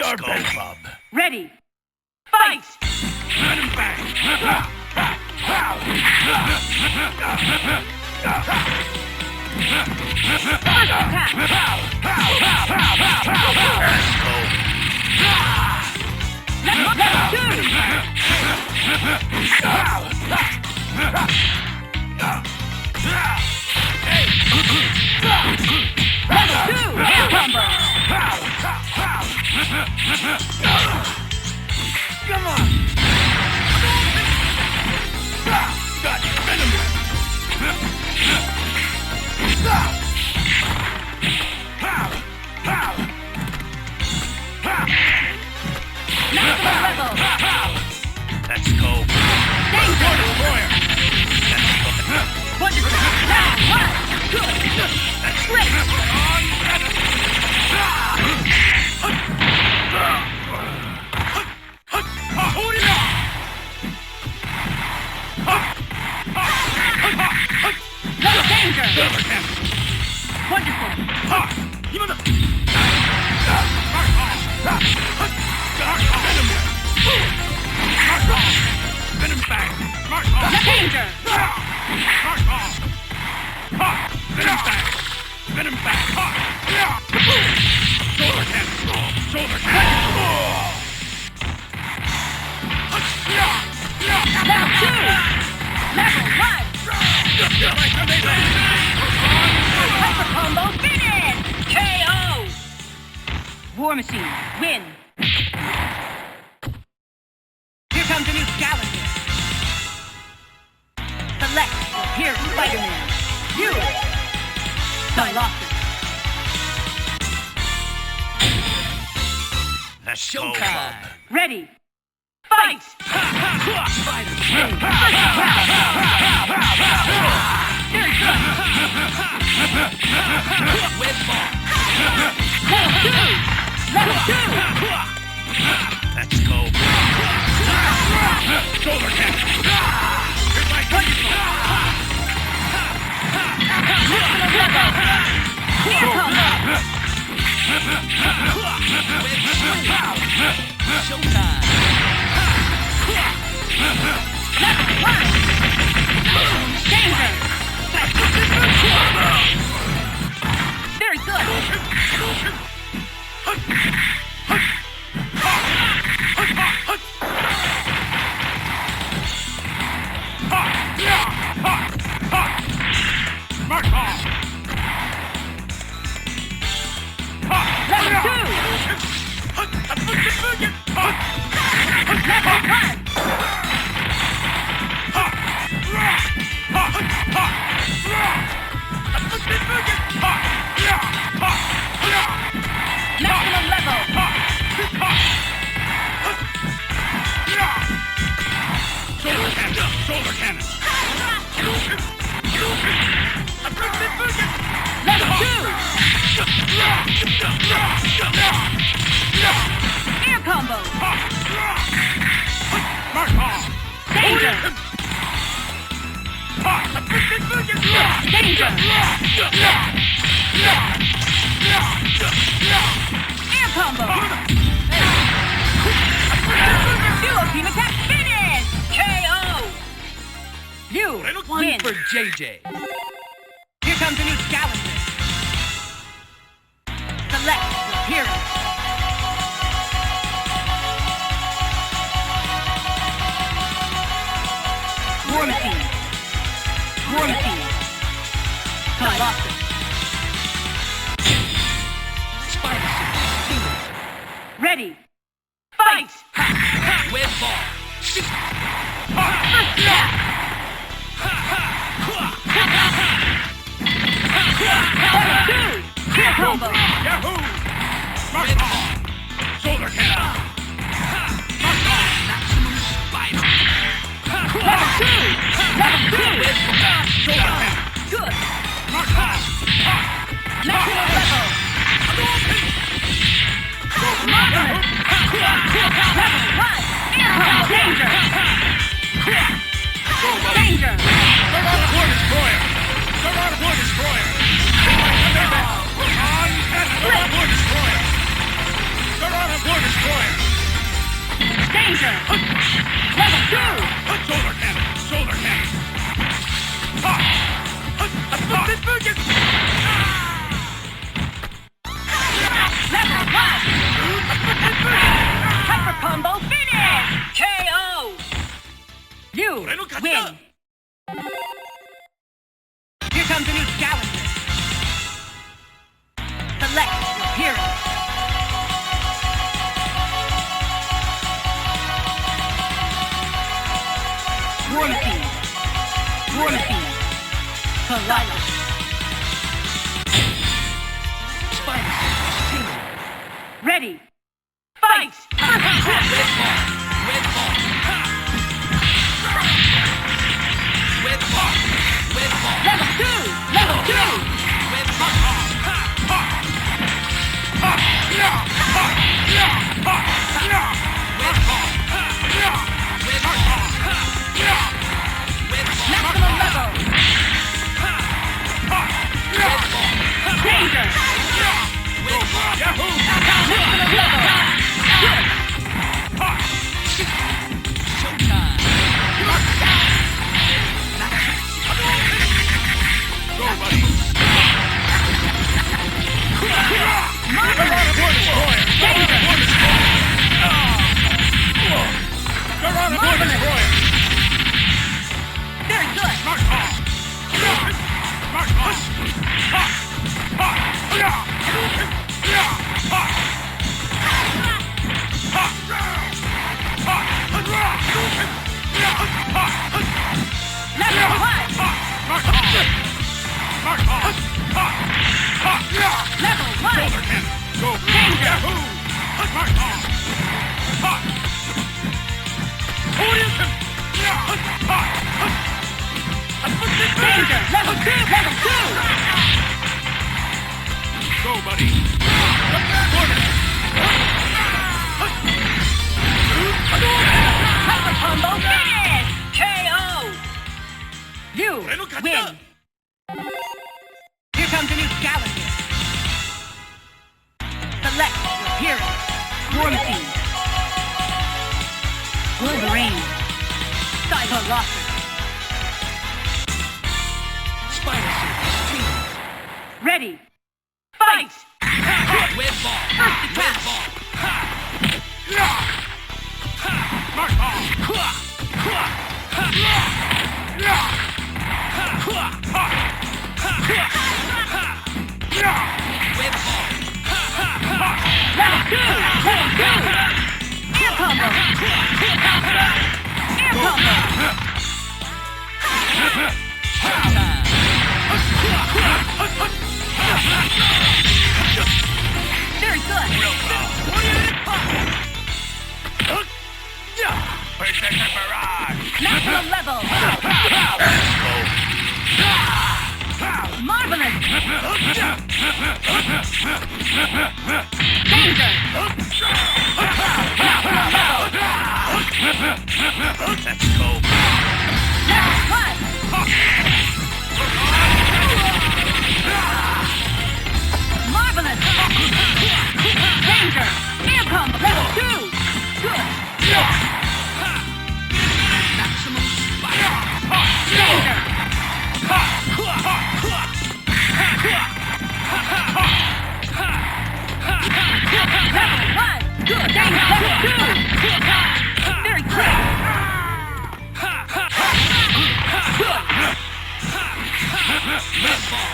your best, Bob. Ready. Fight! Let him back. Come on! Got venom! Let's go. Warrior! Wonderful! Good! That's Great! Hold it up! No danger! Silverhand! Wonderful! Even the... Venom! Venom back! No danger! Venom back! Venom back! Shoulder cannon! Shoulder cannon! Level 2! Level 1! Hyper combo finish! KO! War Machine, win! Here comes a new challenger. Select here Spider-Man. You! The Locker. Let's go, Bob. Ready! Fight! Level 2! Let's go. Shoulder cannon. Here's my wonderful. Showtime! Level 1! Danger! Very good! Mark off! Level 2! Level 1! Maximum level! Shoulder cannon! Shoulder cannon! Level 2! Air combo! Mark off! Danger! Danger! Air combo! Duo team attack finish! KO! You win! For JJ. Here comes a new challenger. Select your hero. War Machine. War Machine. Colossus. Spider-Suit. Ready. Fight! Web ball. First step. Level 2. Air combo. Yahoo! Mark off! Shoulder cannon! Mark off! Maximum spider! Level 2. Level 2. Shoulder cannon! Good. Mark off! Maximum level. Marvelous. Level 1. Air combo. Danger. Danger. They're on a War Destroyer! They're on a War Destroyer! They're on a War Destroyer! They're on a War Destroyer! Ready. Fight! Level 2! Level 2! Maximum level! Danger! Maximum level! Very good. Level 1. Danger. Danger. Level 2. Level 2. Go, buddy. Hyper combo finish. KO. You win. Here comes a new challenger. Select your hero. War Machine. Wolverine. Cyber Rocker. Spider Suit. Ready. Fight! With ball. First attack. Mark ball. Level 2! Level 2! Air combo! Air combo! Very good! Precision barrage. Maximum level! Marvelous! Danger! Maximum level! Let's go. Level 1! Marvelous! Danger! Air combo! Level 2! Good! Maximum fire. Danger! Level 1! Good! Danger! Level 2! Very quick! Good! With ball.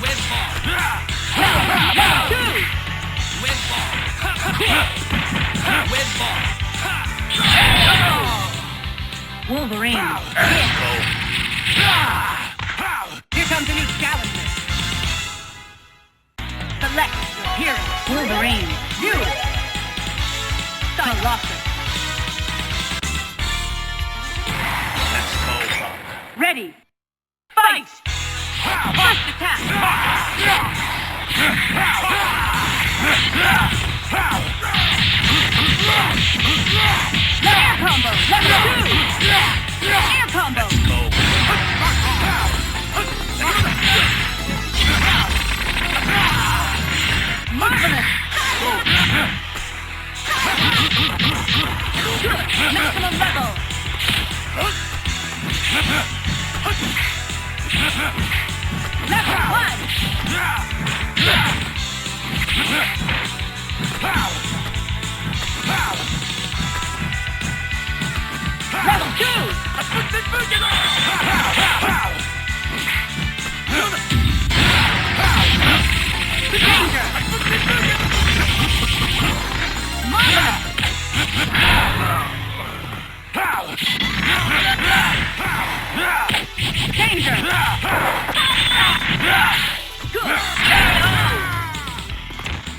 With ball. Level 2! With ball. With ball. Wolverine. Let's go. Here comes a new challenger. Select your hero. Wolverine. You. Cyber Rocker. Let's go, Punk. Ready. Fight. First attack. Air combo. Level 2. Air combo. Go. Marvelous. Maximum level. Level 1. Level 2. Danger. Marvelous. Danger. Good.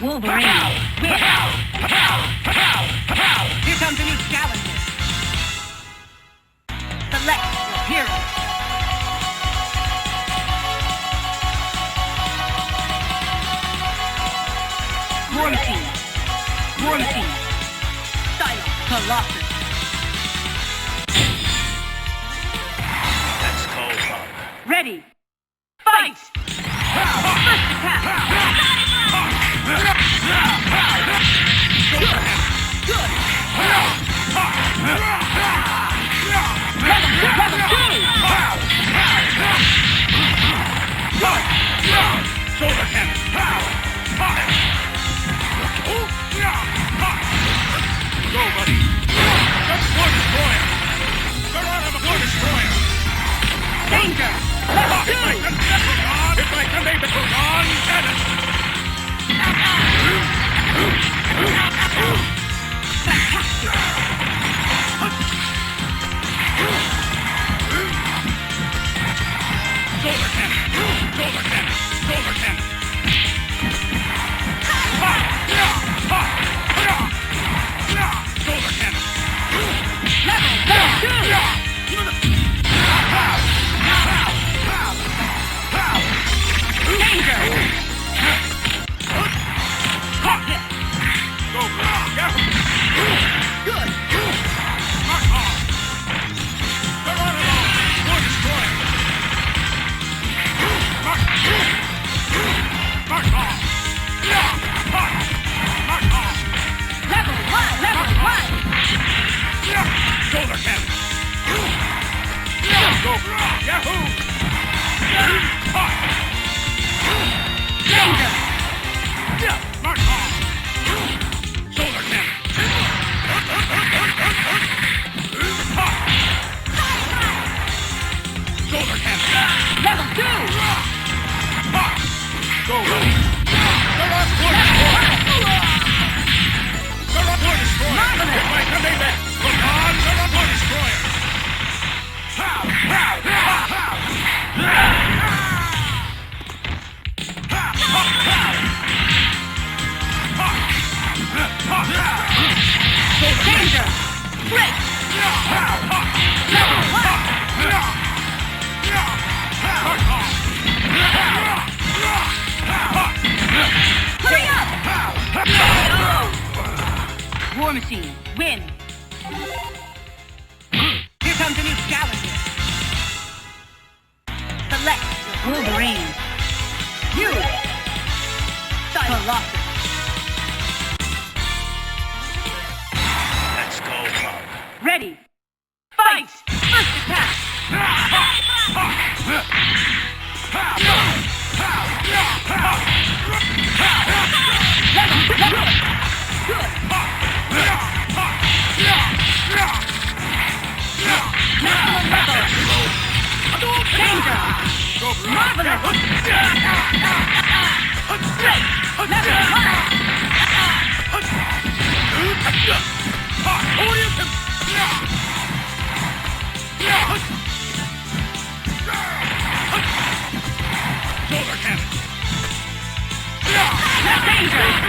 Wolverine. Win. Here comes a new challenger. Select your hero. War Machine. War Machine. Style. Colossus. Let's go, Punk. Ready. Fight! First attack! Good! Level 2! Shoulder cannon. Go, buddy. That's War Destroyer. They're out of a War Destroyer. Danger! Level 2! If I can make it go on, cannon. Shoulder cannon. Shoulder cannon. Shoulder cannon. Shoulder cannon. Level 2! Danger! Go, yeah. Good! Mark off. They're on it all. War Destroyer. Mark off. Mark off. Level 1! Level 1! Shoulder cannon. Go, Yahoo! Danger! Mark off. Shoulder cannon. Shoulder cannon. Level 2! Go, buddy. They're on War Destroyer. They're on War Destroyer. Marvelous. If I can make it. Look on, they're on War Destroyer. Danger! Break! Level 1! Hurry up! War Machine, win! Here comes a new challenger. Select your Wolverine. You! Colossus. Let's go, Punk. Ready! Fight! First attack! Good! Maximum level! Danger! Marvelous! Straight! Level 1! Shoulder cannon. Danger!